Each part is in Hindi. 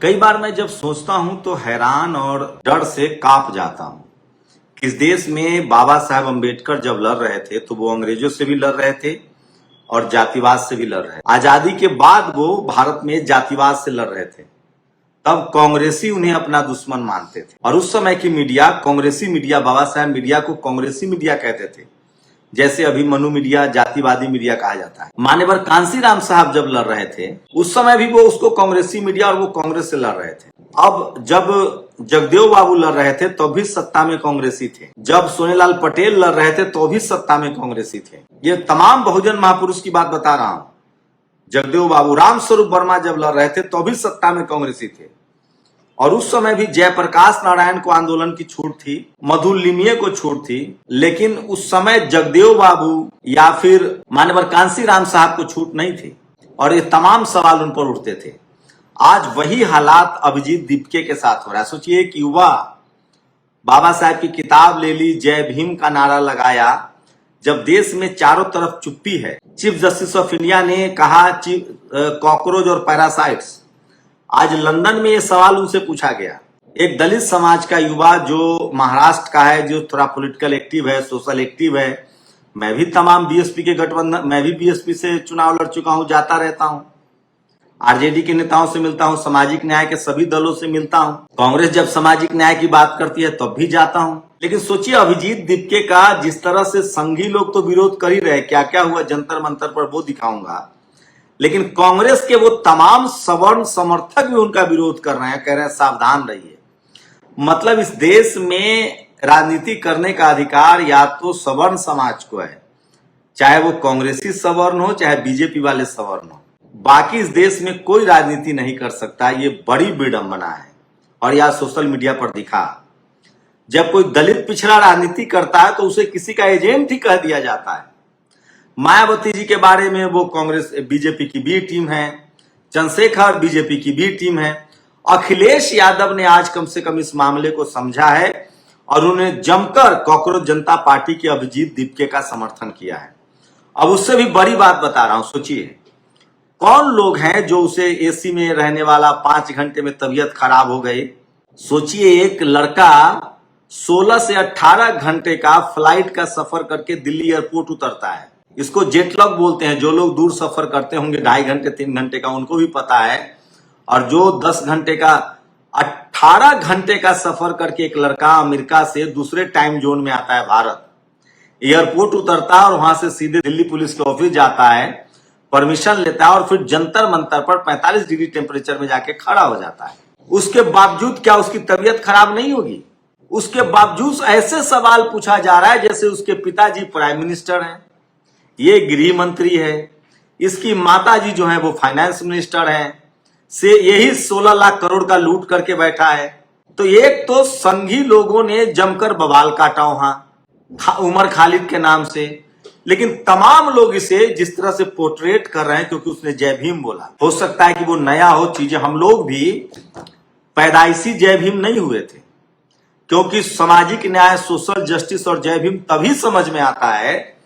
कई बार मैं जब सोचता हूं तो हैरान और डर से कांप जाता हूं। इस देश में बाबा साहब अम्बेडकर जब लड़ रहे थे तो वो अंग्रेजों से भी लड़ रहे थे और जातिवाद से भी लड़ रहे थे। आजादी के बाद वो भारत में जातिवाद से लड़ रहे थे। तब कांग्रेसी उन्हें अपना दुश्मन मानते थे और उस समय की मीडिया कांग्रेसी मीडिया, बाबा साहब मीडिया को कांग्रेसी मीडिया कहते थे, जैसे अभी मनु मीडिया जातिवादी मीडिया कहा जाता है। मान्यवर कांशीराम साहब जब लड़ रहे थे उस समय भी वो उसको कांग्रेसी मीडिया और वो कांग्रेस से लड़ रहे थे। अब जब जगदेव बाबू लड़ रहे थे तो भी सत्ता में कांग्रेसी थे, जब सोनेलाल पटेल लड़ रहे थे तो भी सत्ता में कांग्रेसी थे। ये तमाम बहुजन महापुरुष की बात बता रहा हूं। जगदेव बाबू, रामस्वरूप वर्मा जब लड़ रहे थे तो भी सत्ता में कांग्रेसी थे और उस समय भी जयप्रकाश नारायण को आंदोलन की छूट थी, मधुलिमिये को छूट थी, लेकिन उस समय जगदेव बाबू या फिर मान्यवर कांशीराम साहब को छूट नहीं थी और ये तमाम सवाल उन पर उठते थे। आज वही हालात अभिजीत दीपके के साथ हो रहा है। सोचिए कि युवा बाबा साहब की किताब ले ली, जय भीम का नारा लगाया, जब देश में चारों तरफ चुप्पी है। चीफ जस्टिस ऑफ इंडिया ने कहा कॉकरोच और पैरासाइट्स। आज लंदन में ये सवाल उनसे पूछा गया। एक दलित समाज का युवा जो महाराष्ट्र का है, जो थोड़ा पॉलिटिकल एक्टिव है, सोशल एक्टिव है। मैं भी तमाम बीएसपी के गठबंधन, मैं भी बीएसपी से चुनाव लड़ चुका हूं, जाता रहता हूं, आरजेडी के नेताओं से मिलता हूं, सामाजिक न्याय के सभी दलों से मिलता हूं। कांग्रेस जब सामाजिक न्याय की बात करती है तब भी जाता हूं। लेकिन सोचिए अभिजीत दीपके का जिस तरह से संघी लोग तो विरोध कर ही रहे, क्या क्या हुआ जंतर मंतर पर वो दिखाऊंगा, लेकिन कांग्रेस के वो तमाम सवर्ण समर्थक भी उनका विरोध कर रहे हैं, कह रहे हैं सावधान रहिए। मतलब इस देश में राजनीति करने का अधिकार या तो सवर्ण समाज को है, चाहे वो कांग्रेसी सवर्ण हो चाहे बीजेपी वाले सवर्ण हो। बाकी इस देश में कोई राजनीति नहीं कर सकता। ये बड़ी विडंबना है और यह सोशल मीडिया पर दिखा। जब कोई दलित पिछड़ा राजनीति करता है तो उसे किसी का एजेंट ही कह दिया जाता है। मायावती जी के बारे में वो कांग्रेस बीजेपी की बी टीम है, चंद्रशेखर बीजेपी की बी टीम है। अखिलेश यादव ने आज कम से कम इस मामले को समझा है और उन्हें जमकर कॉकरोच जनता पार्टी के अभिजीत दीपके का समर्थन किया है। अब उससे भी बड़ी बात बता रहा हूं। सोचिए कौन लोग हैं जो उसे एसी में रहने वाला 5 घंटे में तबीयत खराब हो गई। सोचिए एक लड़का 16 से 18 घंटे का फ्लाइट का सफर करके दिल्ली एयरपोर्ट उतरता है। इसको जेटलॉग बोलते हैं। जो लोग दूर सफर करते होंगे 2.5 घंटे 3 घंटे का, उनको भी पता है। और जो 10 घंटे का 18 घंटे का सफर करके एक लड़का अमेरिका से दूसरे टाइम जोन में आता है भारत, एयरपोर्ट उतरता है और वहां से सीधे दिल्ली पुलिस के ऑफिस जाता है, परमिशन लेता है और फिर जंतर मंतर पर 45 डिग्री टेम्परेचर में जाके खड़ा हो जाता है। उसके बावजूद क्या उसकी तबीयत खराब नहीं होगी? उसके बावजूद ऐसे सवाल पूछा जा रहा है जैसे उसके पिताजी प्राइम मिनिस्टर हैं, ये गृह मंत्री है, इसकी माता जी जो है वो फाइनेंस मिनिस्टर हैं, से यही 16 लाख करोड़ का लूट करके बैठा है। तो एक तो संघी लोगों ने जमकर बवाल काटा वहां उमर खालिद के नाम से, लेकिन तमाम लोग इसे जिस तरह से पोर्ट्रेट कर रहे हैं क्योंकि उसने जय भीम बोला। हो सकता है कि वो नया हो चीजें, हम लोग भी पैदाइशी जय भीम नहीं हुए थे, क्योंकि सामाजिक न्याय, सोशल जस्टिस और जय भीम तभी समझ में आता है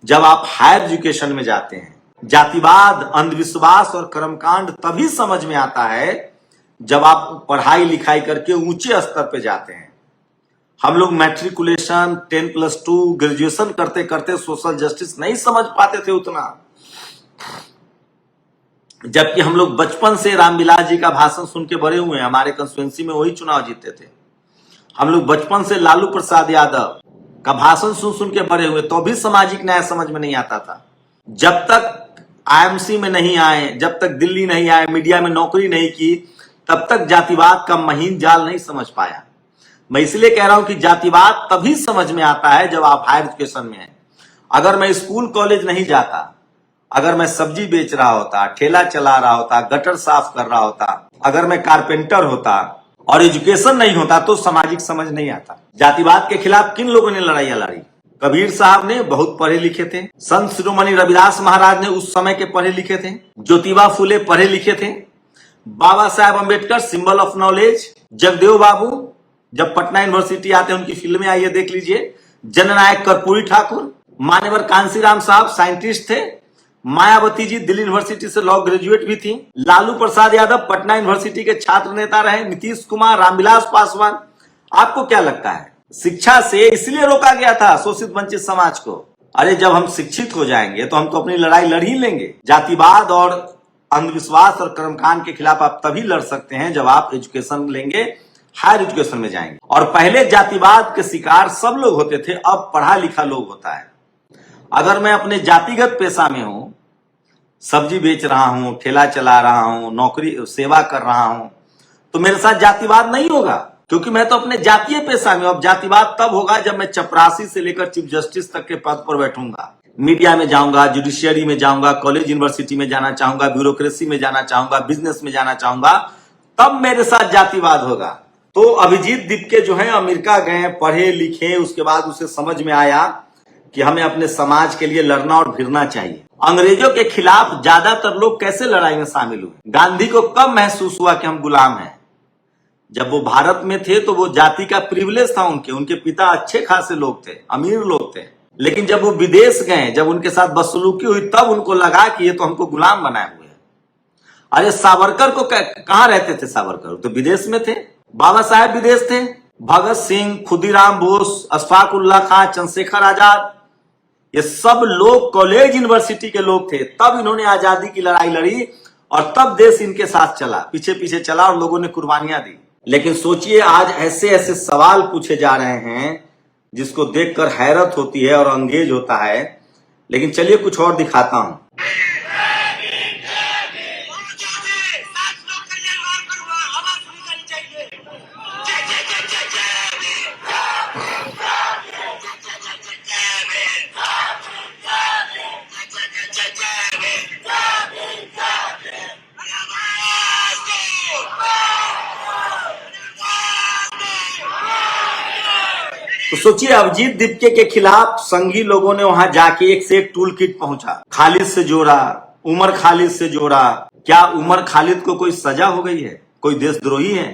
जब आप हायर एजुकेशन में जाते हैं। जातिवाद, अंधविश्वास और कर्मकांड तभी समझ में आता है जब आप पढ़ाई लिखाई करके ऊंचे स्तर पे जाते हैं। हम लोग मैट्रिकुलेशन 10+2 ग्रेजुएशन करते करते सोशल जस्टिस नहीं समझ पाते थे उतना, जबकि हम लोग बचपन से रामविलास जी का भाषण सुन के बड़े हुए हैं। हमारे कंस्टिट्यूएंसी में वही चुनाव जीते थे। हम लोग बचपन से लालू प्रसाद यादव का भाषण सुन सुन के बड़े हुए, तो भी सामाजिक न्याय समझ में नहीं आता था। जब तक आईएमसी में नहीं आए, जब तक दिल्ली नहीं आए, मीडिया में नौकरी नहीं की, तब तक जातिवाद का महीन जाल नहीं समझ पाया। मैं इसलिए कह रहा हूं कि जातिवाद तभी समझ में आता है जब आप हायर एजुकेशन में हैं। अगर मैं स्कूल कॉलेज नहीं जाता, अगर मैं सब्जी बेच रहा होता, ठेला चला रहा होता, गटर साफ कर रहा होता, अगर मैं कारपेंटर होता और एजुकेशन नहीं होता तो सामाजिक समझ नहीं आता। जातिवाद के खिलाफ किन लोगों ने लड़ाइयां लड़ी? कबीर साहब ने, बहुत पढ़े लिखे थे। संत शिरोमणि रविदास महाराज ने उस समय के पढ़े लिखे थे। ज्योतिबा फुले पढ़े लिखे थे। Baba Saheb Ambedkar symbol of knowledge. Jagdev Babu जब पटना यूनिवर्सिटी आते हैं उनकी फिल्में आइए देख लीजिए। जननायक कर्पूरी ठाकुर, मान्यवर कांशीराम साहब साइंटिस्ट थे। मायावती जी दिल्ली यूनिवर्सिटी से लॉ ग्रेजुएट भी थी। लालू प्रसाद यादव पटना यूनिवर्सिटी के छात्र नेता रहे। नीतीश कुमार, रामविलास पासवान। आपको क्या लगता है शिक्षा से इसलिए रोका गया था शोषित वंचित समाज को? अरे जब हम शिक्षित हो जाएंगे तो हम तो अपनी लड़ाई लड़ ही लेंगे। जातिवाद और अंधविश्वास और कर्मकांड के खिलाफ आप तभी लड़ सकते हैं जब आप एजुकेशन लेंगे, हायर एजुकेशन में जाएंगे। और पहले जातिवाद के शिकार सब लोग होते थे, अब पढ़ा लिखा लोग होता है। अगर मैं अपने जातिगत पेशा में हूं, सब्जी बेच रहा हूं, ठेला चला रहा हूं, नौकरी सेवा कर रहा हूं, तो मेरे साथ जातिवाद नहीं होगा, क्योंकि मैं तो अपने जातीय पेशा में। अब जातिवाद तब होगा जब मैं चपरासी से लेकर चीफ जस्टिस तक के पद पर बैठूंगा, मीडिया में जाऊंगा, जुडिशियरी में जाऊंगा, कॉलेज यूनिवर्सिटी में जाना चाहूंगा, ब्यूरोक्रेसी में जाना चाहूंगा, बिजनेस में जाना चाहूंगा, तब मेरे साथ जातिवाद होगा। तो अभिजीत दीपके जो है अमेरिका गए, पढ़े लिखे, उसके बाद उसे समझ में आया कि हमें अपने समाज के लिए लड़ना और भिड़ना चाहिए। अंग्रेजों के खिलाफ ज्यादातर लोग कैसे लड़ाई में शामिल हुए? गांधी को कब महसूस हुआ कि हम गुलाम हैं? जब वो भारत में थे तो वो जाति का प्रिविलेज था उनके पिता अच्छे खासे लोग थे, अमीर लोग थे। लेकिन जब वो विदेश गए, जब उनके साथ बदसलूकी हुई, तब उनको लगा कि ये तो हमको गुलाम बनाए हुए हैं। अरे सावरकर को कहां रहते थे? सावरकर तो विदेश में थे। बाबा साहेब विदेश थे। भगत सिंह, खुदीराम बोस, अशफाक उल्लाह खां, चंद्रशेखर आजाद, ये सब लोग कॉलेज यूनिवर्सिटी के लोग थे। तब इन्होंने आजादी की लड़ाई लड़ी और तब देश इनके साथ चला, पीछे पीछे चला और लोगों ने कुर्बानियां दी। लेकिन सोचिए आज ऐसे ऐसे सवाल पूछे जा रहे हैं जिसको देखकर हैरत होती है और अंगेज होता है। लेकिन चलिए कुछ और दिखाता हूं। तो सोचिए अभिजीत दीपके के खिलाफ संघी लोगों ने वहां जाके एक से एक टूल किट पहुंचा, खालिद से जोड़ा, उमर खालिद से जोड़ा। क्या उमर खालिद को कोई सजा हो गई है? कोई देशद्रोही है?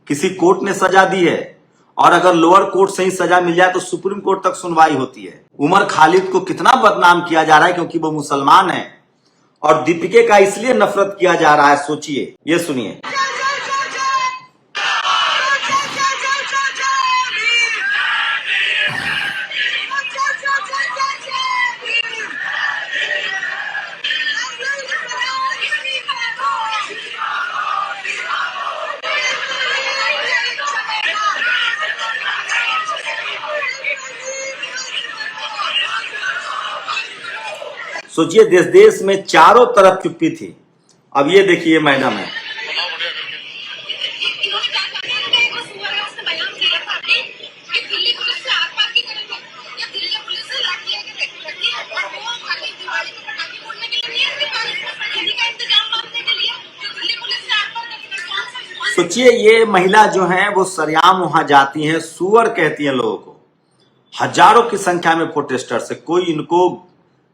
किसी कोर्ट ने सजा दी है? और अगर लोअर कोर्ट से ही सजा मिल जाए तो सुप्रीम कोर्ट तक सुनवाई होती है। उमर खालिद को कितना बदनाम किया जा रहा है क्योंकि वो मुसलमान है, और दीपिके का इसलिए नफरत किया जा रहा है। सोचिए, ये सुनिए। सोचिए देश देश में चारों तरफ चुप्पी थी। अब ये देखिए मैडम है। सोचिए ये महिला जो है वो सरेआम वहां जाती हैं, सुअर कहती हैं लोगों को। हजारों की संख्या में प्रोटेस्टर्स है, कोई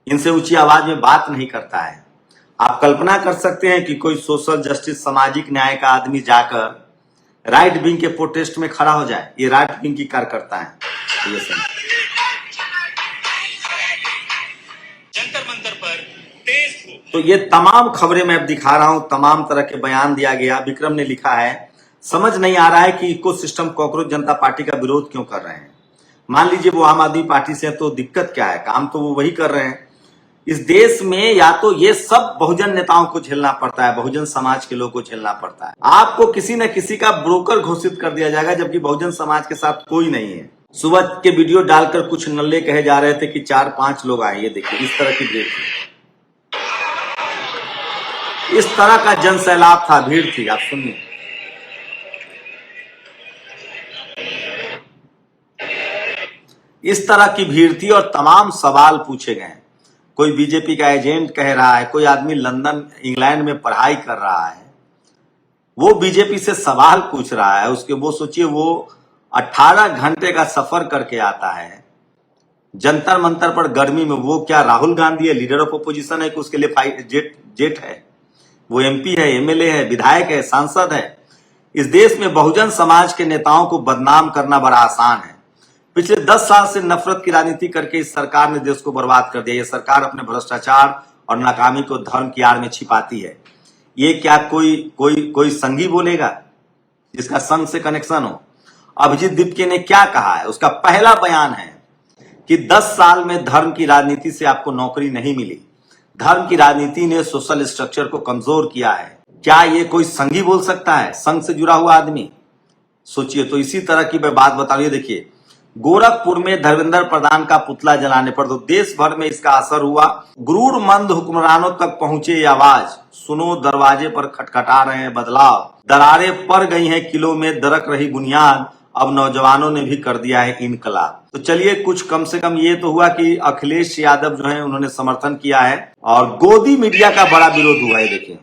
इनसे ऊंची आवाज में बात नहीं करता है। आप कल्पना कर सकते हैं कि कोई सोशल जस्टिस, सामाजिक न्याय का आदमी जाकर राइट विंग के प्रोटेस्ट में खड़ा हो जाए। ये राइट विंग की कार्यकर्ता है। ये जंतर मंतर पर तेज। तो ये तमाम खबरें मैं अब दिखा रहा हूं, तमाम तरह के बयान दिया गया। विक्रम ने लिखा है, समझ नहीं आ रहा है कि इकोसिस्टम कॉकरोच जनता पार्टी का विरोध क्यों कर रहे हैं। मान लीजिए वो आम आदमी पार्टी से है तो दिक्कत क्या है? काम तो वो वही कर रहे हैं। इस देश में या तो ये सब बहुजन नेताओं को झेलना पड़ता है, बहुजन समाज के लोगों को झेलना पड़ता है। आपको किसी न किसी का ब्रोकर घोषित कर दिया जाएगा, जबकि बहुजन समाज के साथ कोई नहीं है। सुबह के वीडियो डालकर कुछ नल्ले कहे जा रहे थे कि 4-5 लोग आए। ये देखिए इस तरह की भीड़ थी, इस तरह का जन सैलाब था, भीड़ थी। आप सुनिए। इस तरह की भीड़ थी और तमाम सवाल पूछे गए। कोई बीजेपी का एजेंट कह रहा है, कोई आदमी लंदन इंग्लैंड में पढ़ाई कर रहा है, वो बीजेपी से सवाल पूछ रहा है। उसके वो सोचिए वो 18 घंटे का सफर करके आता है जंतर मंतर पर गर्मी में। वो क्या राहुल गांधी है, लीडर ऑफ अपोजिशन है कि उसके लिए जेट है? वो एमपी है, एमएलए है, विधायक है, सांसद है। इस देश में बहुजन समाज के नेताओं को बदनाम करना बड़ा आसान है। पिछले 10 साल से नफरत की राजनीति करके इस सरकार ने देश को बर्बाद कर दिया। ये सरकार अपने भ्रष्टाचार और नाकामी को धर्म की आड़ में छिपाती है। ये क्या कोई कोई कोई संघी बोलेगा जिसका संघ से कनेक्शन हो? अभिजीत दीपके ने क्या कहा है? उसका पहला बयान है कि 10 साल में धर्म की राजनीति से आपको नौकरी नहीं मिली। धर्म की राजनीति ने सोशल स्ट्रक्चर को कमजोर किया है। क्या ये कोई संघी बोल सकता है? संघ से जुड़ा हुआ आदमी? सोचिए। तो इसी तरह की मैं बात बता रही हूं। देखिए, गोरखपुर में धर्मेंद्र प्रधान का पुतला जलाने पर तो देश भर में इसका असर हुआ। गुरूरमंद हुक्मरानों तक पहुंचे ये आवाज, सुनो दरवाजे पर खटखटा रहे हैं बदलाव। दरारें पड़ गई हैं किलों में, दरक रही बुनियाद, अब नौजवानों ने भी कर दिया है इनकलाब। तो चलिए, कुछ कम से कम ये तो हुआ कि अखिलेश यादव जो है उन्होंने समर्थन किया है और गोदी मीडिया का बड़ा विरोध हुआ है। देखिए,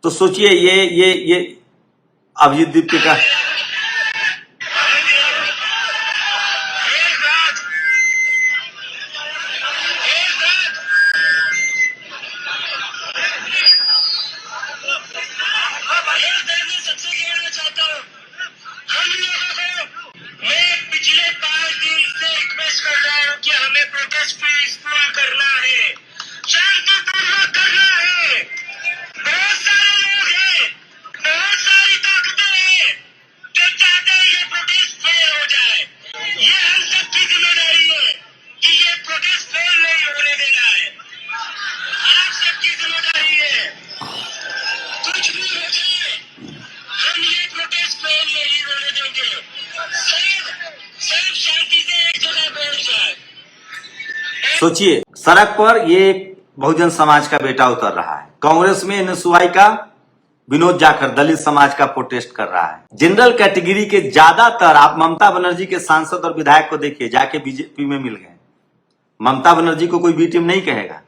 तो सोचिए ये अभिजीत दीपके का सोचिए, सड़क पर ये बहुजन समाज का बेटा उतर रहा है। कांग्रेस में नसुआई का विनोद जाखड़ दलित समाज का प्रोटेस्ट कर रहा है। जनरल कैटेगरी के ज्यादातर आप ममता बनर्जी के सांसद और विधायक को देखिए, जाके बीजेपी में मिल गए। ममता बनर्जी को कोई बी टीम नहीं कहेगा।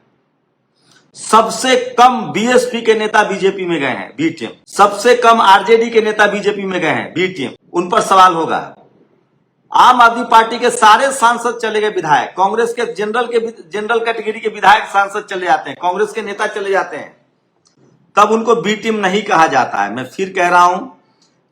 सबसे कम बीएसपी के नेता बीजेपी में गए हैं, बी टीम। सबसे कम आरजेडी के नेता बीजेपी में गए हैं, बी टीम। उन पर सवाल होगा। आम आदमी पार्टी के सारे सांसद चले गए विधायक, कांग्रेस के जनरल कैटेगरी के विधायक सांसद चले जाते हैं, कांग्रेस के नेता चले जाते हैं, तब उनको बी टीम नहीं कहा जाता है। मैं फिर कह रहा हूं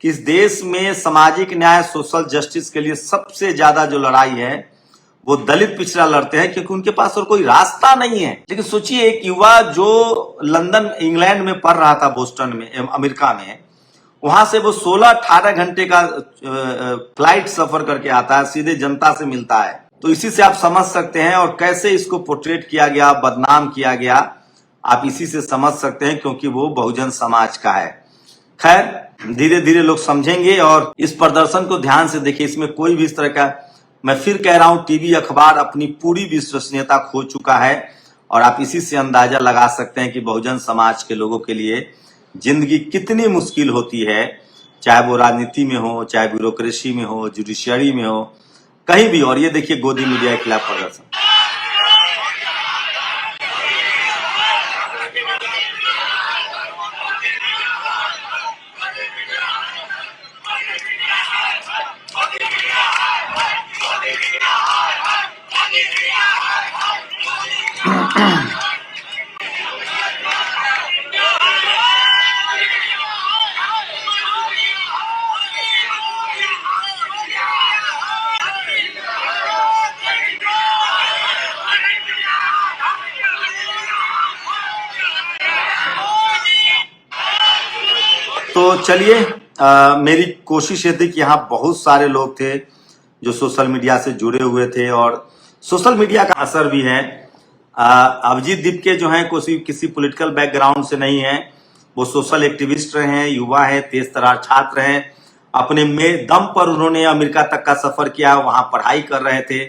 कि इस देश में सामाजिक न्याय, सोशल जस्टिस के लिए सबसे ज्यादा जो लड़ाई है वो दलित पिछड़ा लड़ते हैं, क्योंकि उनके पास और कोई रास्ता नहीं है। लेकिन सोचिए, एक युवा जो लंदन इंग्लैंड में पढ़ रहा था, बोस्टन में, अमेरिका में, वहां से वो 16-18 घंटे का फ्लाइट सफर करके आता है, सीधे जनता से मिलता है। तो इसी से आप समझ सकते हैं और कैसे इसको पोर्ट्रेट किया गया, बदनाम किया गया, आप इसी से समझ सकते हैं, क्योंकि वो बहुजन समाज का है। खैर, धीरे धीरे लोग समझेंगे और इस प्रदर्शन को ध्यान से देखिए। इसमें कोई भी इस तरह का, मैं फिर कह रहा हूं, टीवी अखबार अपनी पूरी विश्वसनीयता खो चुका है और आप इसी से अंदाजा लगा सकते हैं कि बहुजन समाज के लोगों के लिए जिंदगी कितनी मुश्किल होती है, चाहे वो राजनीति में हो, चाहे ब्यूरोक्रेसी में हो, जुडिशियरी में हो, कहीं भी। और ये देखिए, गोदी मीडिया के खिलाफ प्रदर्शन। तो चलिए, मेरी कोशिश ये थी कि यहाँ बहुत सारे लोग थे जो सोशल मीडिया से जुड़े हुए थे और सोशल मीडिया का असर भी है। अभिजीत दीपके जो हैं किसी पॉलिटिकल बैकग्राउंड से नहीं है, वो सोशल एक्टिविस्ट रहे हैं, युवा है, तेज तर्रार छात्र हैं। अपने में दम पर उन्होंने अमेरिका तक का सफर किया, वहां पढ़ाई कर रहे थे।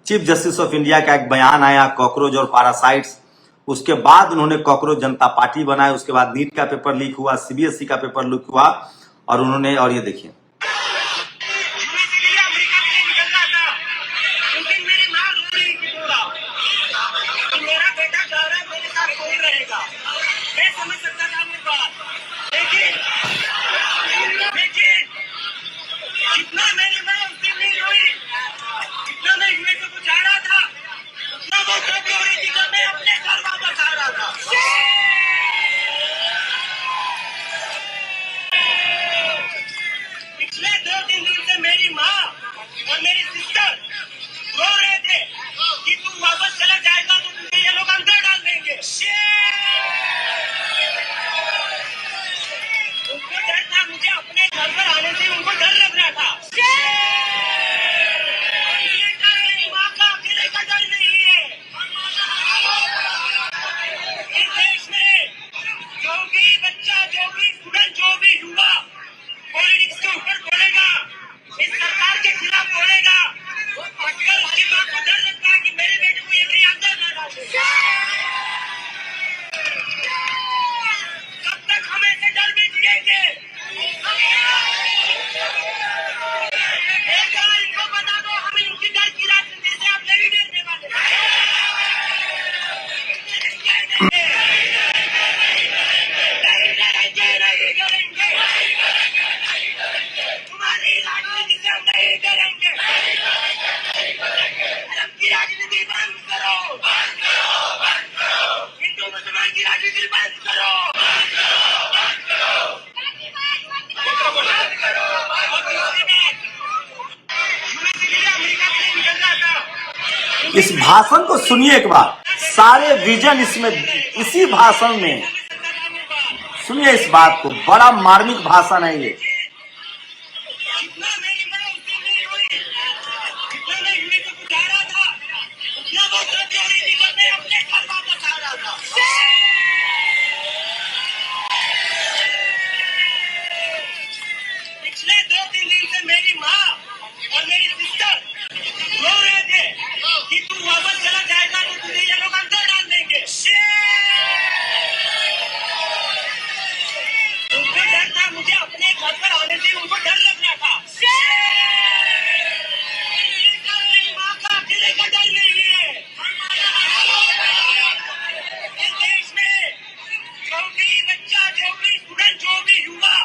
चीफ जस्टिस ऑफ इंडिया का एक बयान आया, कॉकरोच और पैरासाइट्स, उसके बाद उन्होंने कॉकरोच जनता पार्टी बनाया। उसके बाद नीट का पेपर लीक हुआ, सीबीएसई का पेपर लीक हुआ और उन्होंने, और ये देखिए, राजनीति बंद करो। इस भाषण को सुनिए एक बार, सारे विजन इसमें, इसी भाषण में सुनिए इस बात को। बड़ा मार्मिक भाषण है ये। जितना मेरी माँ उस दिन नहीं हुई, जितना मैं यूए को गुजारा था, उतना वो सब जोड़ी थी जब मैं अपने घर वापस आ रहा था। पिछले 2-3 दिन से मेरी माँ और मेरी सिस्टर रो रहे थे कि तू वापस चला जाएगा तो तुझे ये लोग अंदर डाल देंगे। उनको डर था, मुझे अपने घर पर आने से उनको डर लग रहा था। मेरी माँ का अकेले का डर नहीं है। इस देश में जो भी बच्चा, जो भी स्टूडेंट, जो भी युवा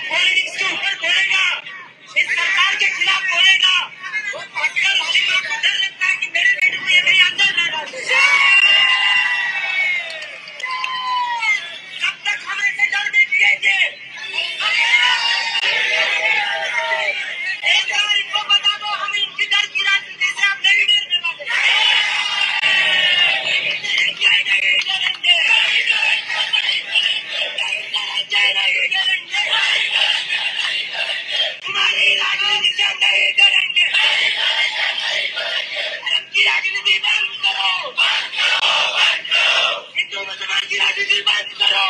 पॉलिटिक्स के ऊपर बोलेगा, इस सरकार के खिलाफ बोलेगा, वो पकड़ हमारी माँ को डर लगता है कि मेरे बेटे को ये मेरे अंदर ना डाल दे। कब तक हम ऐसे डर में जिएंगे? एक बार इनको बता दो, हम इनकी डर की राजनीति से अब नहीं डरने वाले। नहीं डरेंगे। तुम्हारी राजनीति से हम नहीं डरेंगे। धर्म की राजनीति बंद करो। हिंदू मुसलमान की राजनीति बंद करो।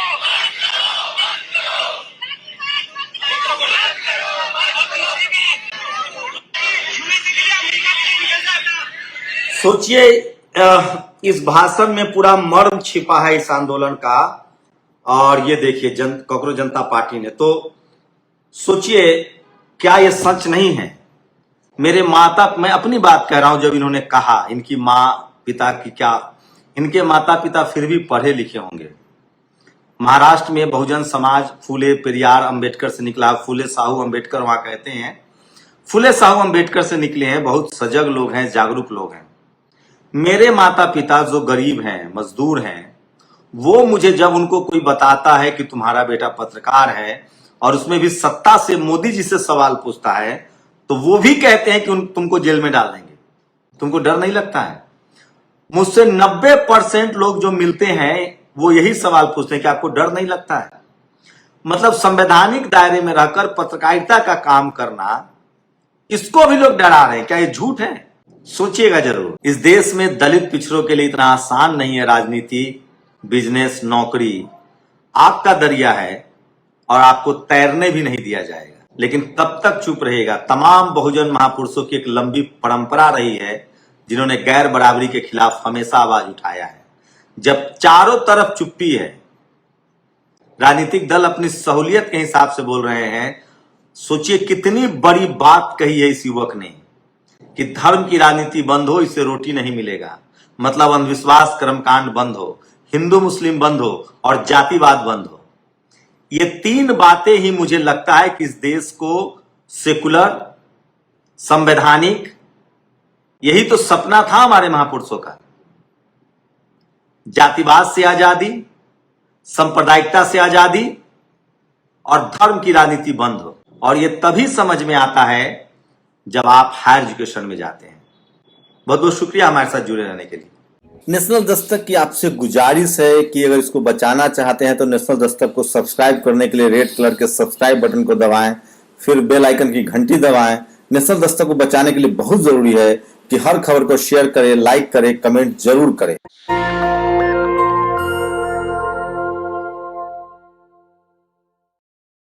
सोचिए, इस भाषण में पूरा मर्म छिपा है इस आंदोलन का। और ये देखिए कांग्रेस जनता पार्टी ने तो, सोचिए क्या ये सच नहीं है? मेरे माता, मैं अपनी बात कह रहा हूं, जब इन्होंने कहा इनकी माँ पिता की, क्या इनके माता पिता फिर भी पढ़े लिखे होंगे? महाराष्ट्र में बहुजन समाज फूले पेरियार अंबेडकर से निकला। फूले साहू अंबेडकर वहां कहते हैं, फूले साहू अंबेडकर से निकले हैं। बहुत सजग लोग हैं, जागरूक लोग हैं। मेरे माता पिता जो गरीब हैं, मजदूर हैं, वो मुझे जब उनको कोई बताता है कि तुम्हारा बेटा पत्रकार है और उसमें भी सत्ता से मोदी जी से सवाल पूछता है, तो वो भी कहते हैं कि तुमको जेल में डाल देंगे। तुमको डर नहीं लगता है? मुझसे 90% लोग जो मिलते हैं वो यही सवाल पूछते हैं कि आपको डर नहीं लगता है? मतलब संवैधानिक दायरे में रहकर पत्रकारिता का काम करना, इसको भी लोग डरा रहे हैं। क्या ये झूठ है? सोचिएगा जरूर। इस देश में दलित पिछड़ों के लिए इतना आसान नहीं है राजनीति, बिजनेस, नौकरी। आग का दरिया है और आपको तैरने भी नहीं दिया जाएगा। लेकिन कब तक चुप रहेगा? तमाम बहुजन महापुरुषों की एक लंबी परंपरा रही है जिन्होंने गैर बराबरी के खिलाफ हमेशा आवाज उठाया है। जब चारों तरफ चुप्पी है, राजनीतिक दल अपनी सहूलियत के हिसाब से बोल रहे हैं, सोचिए कितनी बड़ी बात कही है इस युवक ने कि धर्म की राजनीति बंद हो, इससे रोटी नहीं मिलेगा। मतलब अंधविश्वास, कर्मकांड बंद हो, हिंदू मुस्लिम बंद हो और जातिवाद बंद हो। ये 3 बातें ही मुझे लगता है कि इस देश को सेकुलर, संवैधानिक, यही तो सपना था हमारे महापुरुषों का। जातिवाद से आजादी, सांप्रदायिकता से आजादी और धर्म की राजनीति बंद हो। और ये तभी समझ में आता है जब आप हायर एजुकेशन में जाते हैं। बहुत बहुत शुक्रिया हमारे साथ जुड़े रहने के लिए। नेशनल दस्तक की आपसे गुजारिश है कि अगर इसको बचाना चाहते हैं तो नेशनल दस्तक को सब्सक्राइब करने के लिए रेड कलर के सब्सक्राइब बटन को दबाएं, फिर बेल आइकन की घंटी दबाएं। नेशनल दस्तक को बचाने के लिए बहुत जरूरी है कि हर खबर को शेयर करें, लाइक करें, कमेंट जरूर करें।